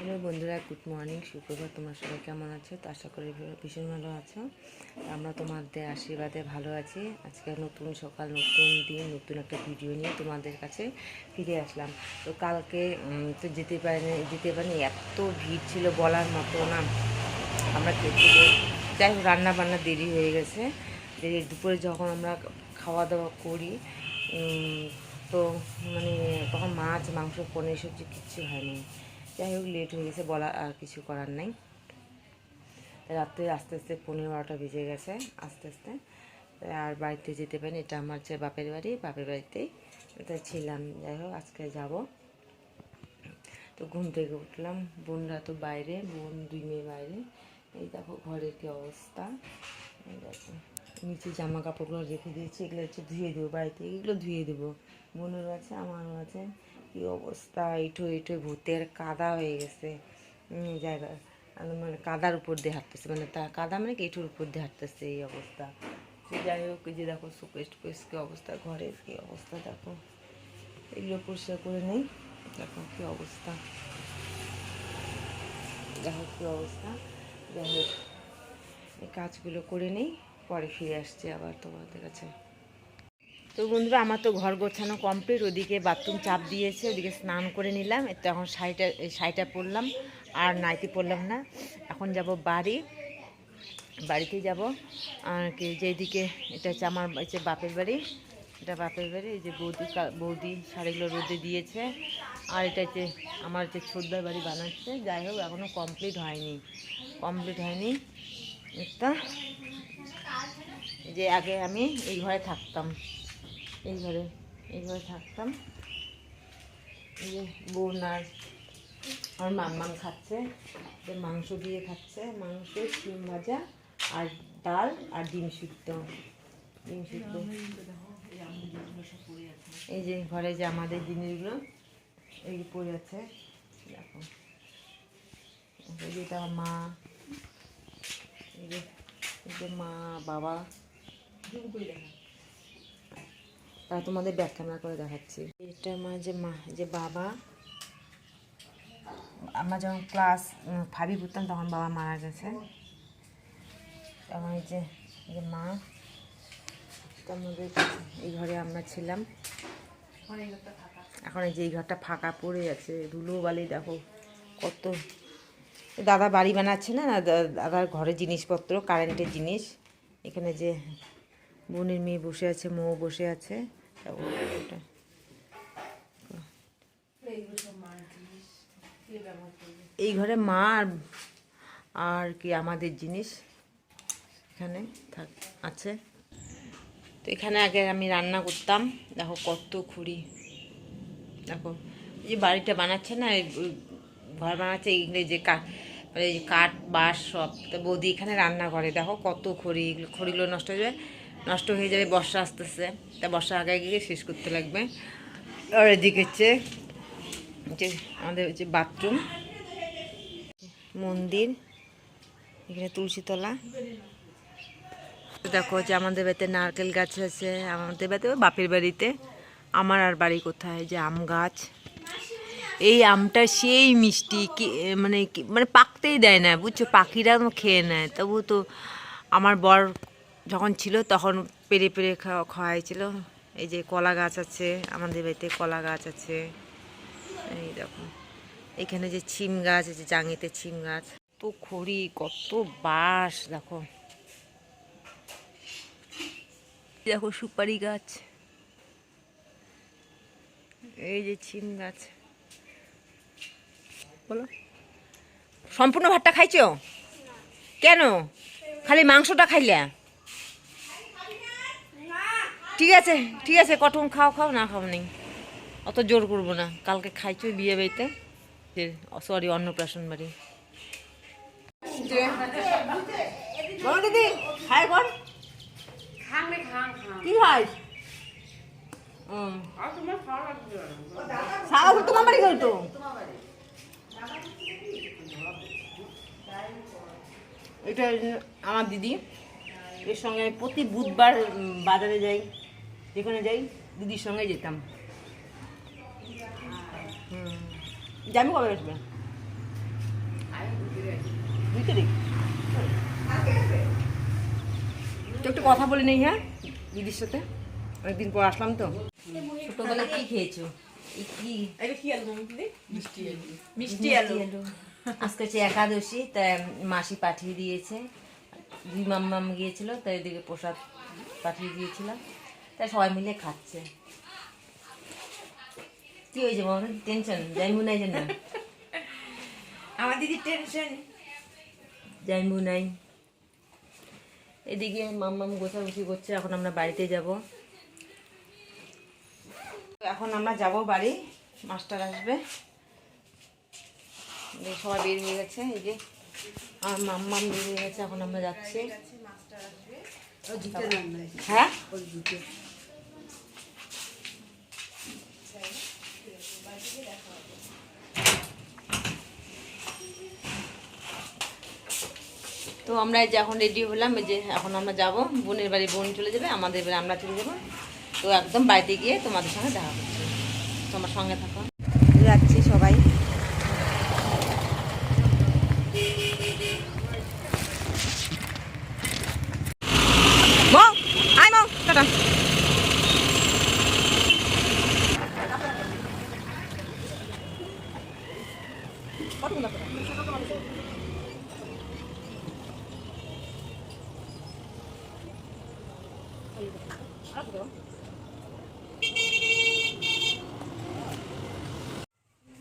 Hello বন্ধুরা, good morning, সুপ্রভাত। তোমার সবাই কেমন আছো? তো আশা করি ভীষণ ভালো আছো। আমরা তোমাদের আশীর্বাদে ভালো আছি। আজকে নতুন সকাল, নতুন দিন, নতুন একটা ভিডিও নিয়ে তোমাদের কাছে ফিরে আসলাম। তো কালকে তো যেতে পারিনি, এত ভিড় ছিল বলার মতো না। আমরা যাই হোক, রান্না বান্না দেরি হয়ে গেছে। দুপুরে যখন আমরা খাওয়া দাওয়া করি তো মানে তখন মাছ, মাংস, পনির, সবজি কিচ্ছু হয়নি। যাই হোক, লেট হয়ে গেছে, বলা আর কিছু করার নেই। রাত্রে আস্তে আস্তে 11-12টা বেজে গেছে আস্তে আস্তে। আর বাড়িতে যেতে পারিনি। এটা আমার যে বাপের বাড়িতেই এটা ছিলাম। যাই হোক, আজকে যাব। তো ঘুম থেকে উঠলাম, বোনরা তো বাইরে, বোন 2 মেয়ে বাইরে। এই দেখো ঘরের কি অবস্থা। দেখো নিচে জামা কাপড়গুলো রেখে দিয়েছি, এগুলো হচ্ছে ধুয়ে দেবো বাড়িতে, এগুলো ধুয়ে দেবো। বোনেরও আছে, আমারও আছে। কী অবস্থা, এঁটো ভূতের কাদা হয়ে গেছে জায়গা। মানে কাদার উপর দিয়ে হাঁটতেছে, মানে কাদা মানে কি এঁটোর উপর দিয়ে হাঁটতেছে, এই অবস্থা। যাই হোক, যে দেখো শোকেস কী অবস্থা, ঘরের কী অবস্থা দেখো। এগুলো পরিষ্কার করে নেই। দেখো কী অবস্থা, দেখো কী অবস্থা। যাই হোক, এই কাজগুলো করে নেই, পরে ফিরে আসছি আবার তোমাদের কাছে। তো বন্ধুরা, আমার তো ঘর গোছানো কমপ্লিট। ওদিকে বাথরুম চাপ দিয়েছে, ওদিকে স্নান করে নিলাম। তো এখন শাড়িটা পরলাম, আর নাইটি পরলাম না। এখন যাব বাড়িতে যাব। আর কি যেদিকে এটা হচ্ছে আমার হচ্ছে বাপের বাড়ি, এটা বাপের বাড়ি। এই যে বৌদি শাড়িগুলো রোদে দিয়েছে। আর এটা হচ্ছে আমার যে ছোটদার বাড়ি বানাচ্ছে। যাই হোক, এখনও কমপ্লিট হয়নি একটা। যে আগে আমি এই ঘরে থাকতাম, এই ঘরে থাকতাম। এই যে বোন আর আমার মাম্মাম খাচ্ছে, মাংস দিয়ে খাচ্ছে, মাংস, শিম ভাজা আর ডাল আর ডিম সিদ্ধ। এই যে ঘরে যে আমাদের জিনিসগুলো এই পড়ে আছে দেখো। যেটা মা, এই যে মা বাবা, তা তোমাদের ব্যাক ক্যামেরা করে দেখাচ্ছি। এটা আমার যে বাবা, আমরা যখন ক্লাস 5 পড়তাম তখন বাবা মারা গেছে। আমার এই যে মা, আমাদের এই ঘরে আমরা ছিলাম। এখন এই যে এই ঘরটা ফাঁকা পড়ে আছে, ধুলো বালি দেখো কত। দাদা বাড়ি বানাচ্ছে না, দাদার ঘরে জিনিসপত্র, কারেন্টের জিনিস। এখানে যে বোনের মেয়ে বসে আছে, মৌ বসে আছে। এই ঘরে মা আর কি আমাদের জিনিস এখানে আছে। তো এখানে আগে আমি রান্না করতাম। দেখো কত খুঁড়ি, দেখো এই যে বাড়িটা বানাচ্ছে না, ঘর বানাচ্ছে, এইগুলো যে কাঠ বাঁশ সব। তো বৌদি এখানে রান্না করে। দেখো কত খড়িগুলো নষ্ট হয়ে যাবে, বর্ষা আসতেছে। তা বর্ষা আগে গিয়ে শেষ করতে লাগবে। আর এদিকে হচ্ছে আমাদের হচ্ছে বাথরুম, মন্দির, এখানে তুলসীতলা। দেখো যে আমাদের বাড়িতে নারকেল গাছ আছে, আমাদের বাড়িতে বাপের বাড়িতে। আমার আর বাড়ি কোথায়, যে আম গাছ। এই আমটা সেই মিষ্টি, মানে পাকতেই দেয় না, বুঝছো, পাখিরা খেয়ে নেয়। তবু তো আমার বর যখন ছিল তখন পেরে পেরে খাওয়াইছিল। এই যে কলা গাছ আছে, আমাদের বাড়িতে কলা গাছ আছে। এই দেখো এখানে যে ছিম গাছ আছে, জাঙিতে ছিম গাছ। তো খড়ি, কত বাঁশ দেখো। দেখো সুপারি গাছ, এই যে ছিম গাছ। বলো, সম্পূর্ণ ভাতটা খাইছো কেন? খালি মাংসটা খাইলে? ঠিক আছে কটন খাও না খাও নেই, অত জোর করবো না। কালকে খাইছো বিয়ে বাড়িতে, সরি অন্নপ্রাশন বাড়ি। বলো দিদি, খাই কর কি হয়? সারা তোমার বাড়ি গেল তো। এটা আমার দিদি, এর সঙ্গে প্রতি বুধবার বাজারে যাই, যেখানে যাই দিদির সঙ্গে যেতাম। জামি কবে আসবে? তো একটু কথা বলে নেই, হ্যাঁ দিদির সাথে, অনেকদিন পর আসলাম তো। ছোটবেলায় কি খেয়েছো? মিষ্টি আলু। আজকে হচ্ছে একাদশী, তাই মাসি পাঠিয়ে দিয়েছে, দুই মাম্মাম গিয়েছিল, তাই এদিকে প্রসাদ পাঠিয়ে দিয়েছিল, তাই সবাই মিলে খাচ্ছে। কি হয়েছে বাবা, টেনশন? জাইমু নাই না? আমার দিদির টেনশন। জাইমু নাই। এদিকে মাম্মাম গোছাগুছি করছে, এখন আমরা বাড়িতে যাব। এখন আমরা যাব বাড়ি, মাস্টার আসবে, সবাই বের হয়ে গেছে, এই যে আমার মাম্মাম বের হয়ে গেছে, এখন আমরা যাচ্ছি। হ্যাঁ তো আমরা এই যে এখন রেডি হলাম, এই যে এখন আমরা যাব বোনের বাড়ি, বোন চলে যাবে, আমাদের বাড়ি আমরা চলে যাবো। তো একদম বাড়িতে গিয়ে তোমাদের সঙ্গে দেখা করছি, তোমার সঙ্গে থাকো। যাচ্ছি সবাই। টাটা।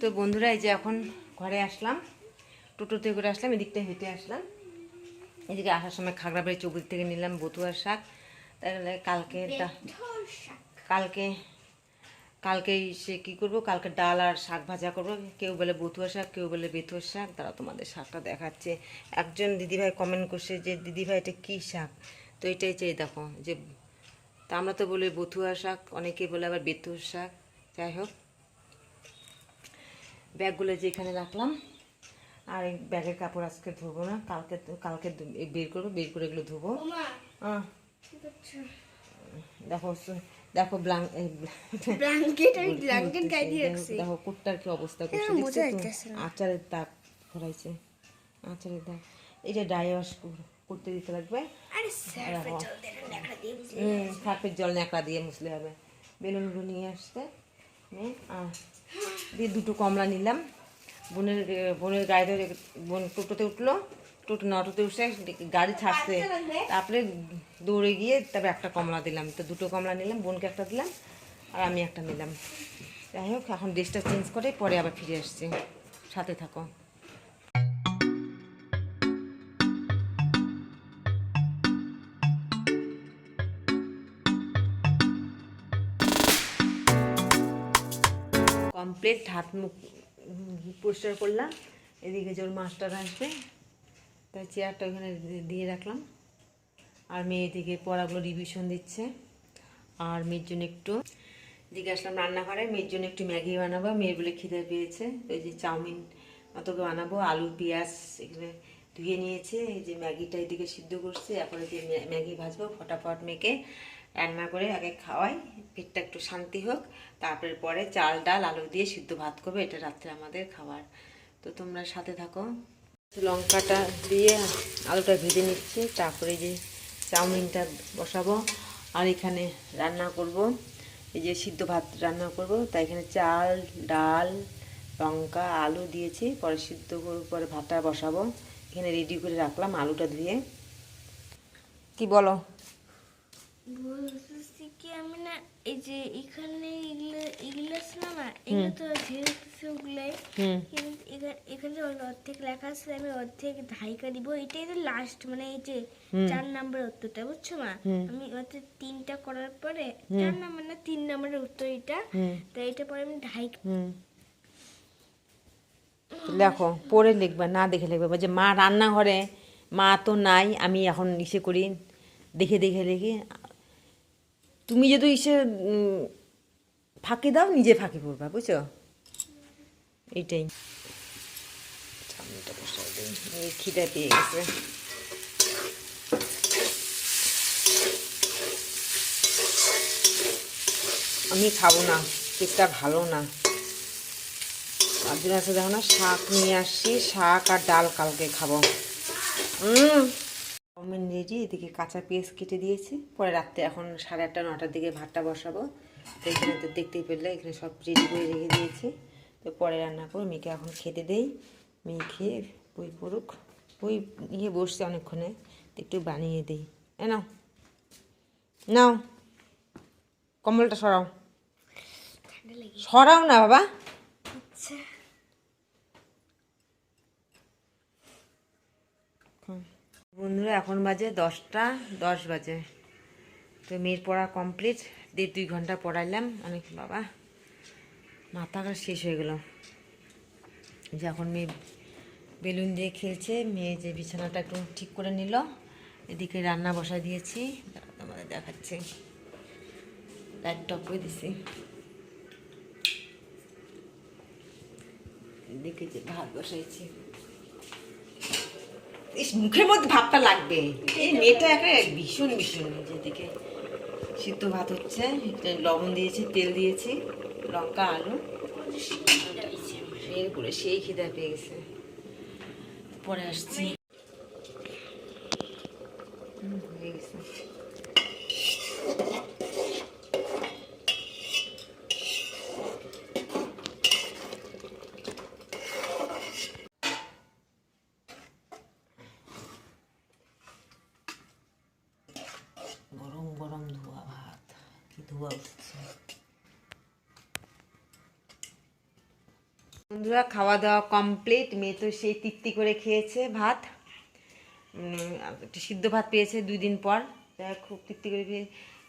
তো বন্ধুরা, এই যে এখন ঘরে আসলাম, টোটোতে করে আসলাম, এদিকটা হেঁটে আসলাম। এদিকে আসার সময় খাগড়াবাড়ি চৌকুর থেকে নিলাম বতুয়ার শাক। তাহলে কালকে কালকে সে কী করবো, কালকে ডাল আর শাক ভাজা করবো। কেউ বলে বতুয়া শাক, কেউ বলে বেথুর শাক। তারা তোমাদের শাকটা দেখাচ্ছে। একজন দিদিভাই কমেন্ট করছে যে দিদিভাই এটা কী শাক, তো এটাই চাই দেখো যে, তা আমরা তো বলি বতুয়া শাক, অনেকে বলে আবার বেথুর শাক। যাই হোক, ব্যাগগুলো যে এখানে রাখলাম, আর এই ব্যাগের কাপড় আজকে ধোবো না, কালকে বের করবো, বের করে এগুলো ধোবো। দেখো দেখো দেখো কুটটার কি অবস্থা করছে, আচারের দাগ ধরাইছে, আচারের দাগ। এটা ড্রাই ওয়াশ করতে দিতে লাগবে, সার্ফের জল ন্যাকড়া দিয়ে মুছলে হবে। বেলুনগুলো নিয়ে আসতে দিয়ে দুটো কমলা নিলাম। বোনের গাড়ি ধরে বোন টোটোতে উঠলো, অটোতে উঠে গাড়ি ছাড়ছে, তারপরে দৌড়ে গিয়ে তারপরে একটা কমলা দিলাম। তো দুটো কমলা নিলাম, বোনকে একটা দিলাম আর আমি একটা নিলাম। যাই হোক, এখন ড্রেসটা চেঞ্জ করে পরে আবার ফিরে আসছি, সাথে থাকো। কমপ্লিট হাত মুখ পরিষ্কার করলাম। এদিকে যে ওর মাস্টার আসবে, তাই চেয়ারটা ওখানে দিয়ে রাখলাম। আর মেয়ে এদিকে পড়াগুলো রিভিশন দিচ্ছে। আর মেয়ের জন্য একটু এদিকে আসলাম রান্নাঘরে, মেয়ের জন্য একটু ম্যাগি বানাবো। মেয়ের বলে খিদে পেয়েছে, ওই যে চাউমিন মতোকে বানাবো। আলু পেঁয়াজ এগুলো ধুয়ে নিয়েছে, এই যে ম্যাগিটা এদিকে সিদ্ধ করছে। এরপরে যে ম্যাগি ভাজবো, ফটাফট মেখে রান্না করে আগে খাওয়াই, পেটটা একটু শান্তি হোক। তারপরে পরে চাল ডাল আলু দিয়ে সিদ্ধ ভাত করবো, এটা রাত্রে আমাদের খাবার। তো তোমরা সাথে থাকো। লঙ্কাটা দিয়ে আলুটা ভেজে নিচ্ছি, তারপরে যে চাউমিনটা বসাবো। আর এখানে রান্না করব, এই যে সিদ্ধ ভাত রান্না করব। তাই এখানে চাল ডাল লঙ্কা আলু দিয়েছি, পরে সিদ্ধ করে পরে ভাতটা বসাবো। এখানে রেডি করে রাখলাম আলুটা ধুয়ে। কি বলো? বলতেছি কি, আমি না এই যে এখানে এগুলো ছিল না, এগুলো তো ঝেড়েছে ওগুলাই, কিন্তু এখানে অর্ধেক লেখা আছে, আমি অর্ধেক ধাইকা দিব। এটাই তো লাস্ট, মানে এই যে 4 নাম্বার উত্তরটা, বুঝছো মা? আমি অর্ধেক 3টা করার পরে 4 নাম্বার না 3 নাম্বারের উত্তর এটা, তাই এটা পরে আমি ধাইকা। দেখো পড়ে লিখবা, না দেখে লিখবা। যে মা রান্নাঘরে, মা তো নাই, আমি এখন ইসে করি, দেখে দেখে দেখি। তুমি যদি ইসে ফাঁকি দাও, নিজে ফাঁকি পড়বা, বুঝছো? এইটাই। খিদে পেয়ে গেছে। আমি খাবো না, পেটটা ভালো না। আর দিন আছে দেখো না, শাক নিয়ে আসছি, শাক আর ডাল কালকে খাবো। চাউমিন রেডি, এদিকে কাঁচা পেঁয়াজ কেটে দিয়েছি। পরে রাত্রে এখন 8:30 9টার দিকে ভাতটা বসাবো। তো এখানে তো দেখতেই পেলে এখানে সব রেডি করে রেখে দিয়েছি। তো পরে রান্না করে মেয়েকে এখন খেতে দেই। মেয়ে খেয়ে বই পড়ুক। বই নিয়ে বসছে অনেকক্ষণে, একটু বানিয়ে দিই। নাও নাও, কম্বলটা সরাও, ঠান্ডা লেগে সরাও না বাবা। আচ্ছা বন্ধুরা এখন বাজে 10টা 10 বাজে। তো মেয়ের পড়া কমপ্লিট, 1.5-2 ঘন্টা পড়াইলাম। অনেক বাবা মাথা শেষ হয়ে গেল। যে এখন মেয়ে বেলুন দিয়ে খেলছে। মেয়ে যে বিছানাটা একটু ঠিক করে নিল। এদিকে রান্না বসায় দিয়েছি, তোমাদের দেখাচ্ছি। লাইট টপ করে দিছি। এদিকে যে ভাত বসাইছি। মুখের মধ্যে ভাতটা লাগবে, এই মেয়েটা একটা ভীষণ ভীষণ। যেদিকে সিদ্ধ ভাত হচ্ছে, লবণ দিয়েছি, তেল দিয়েছি, লঙ্কা আলু বের করে সেই খিদা পেয়ে গেছে। পরে আসছি, হয়ে গেছে। গরম গরম ধোয়া ভাত, কি ধোয়া উঠছে। বন্ধুরা খাওয়া দাওয়া কমপ্লিট। মেয়ে তো সেই তৃপ্তি করে খেয়েছে ভাত। একটু সিদ্ধ ভাত পেয়েছে 2 দিন পর, তাই খুব তৃপ্তি করে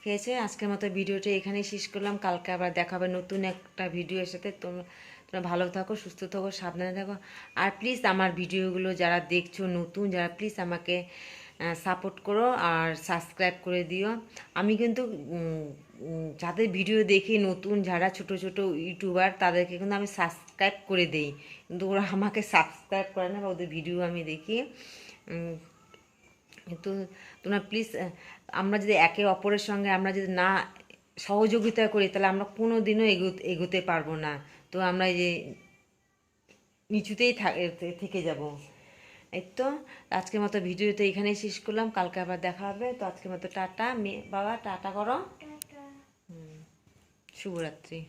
খেয়েছে। আজকের মতো ভিডিওটা এখানেই শেষ করলাম। কালকে আবার দেখা হবে নতুন একটা ভিডিওর সাথে। তোমরা ভালো থাকো, সুস্থ থাকো, সাবধানে থাকো। আর প্লিজ আমার ভিডিওগুলো যারা দেখছো নতুন যারা, প্লিজ আমাকে সাপোর্ট করো আর সাবস্ক্রাইব করে দিও। আমি কিন্তু যাদের ভিডিও দেখি নতুন, যারা ছোট ছোট ইউটিউবার, তাদেরকে কিন্তু আমি সাবস্ক্রাইব করে দেই, কিন্তু ওরা আমাকে সাবস্ক্রাইব করে না বা ওদের ভিডিও আমি দেখি। কিন্তু তোমরা প্লিজ, আমরা যদি একে অপরের সঙ্গে আমরা যদি না সহযোগিতা করি, তাহলে আমরা কোনো দিনও এগোতে পারবো না। তো আমরা এই যে নিচুতেই থেকে যাব। এই তো আজকের মতো ভিডিওটা এখানেই শেষ করলাম। কালকে আবার দেখা হবে। তো আজকের মতো টাটা। বাবা টাটা করো। শুভরাত্রি।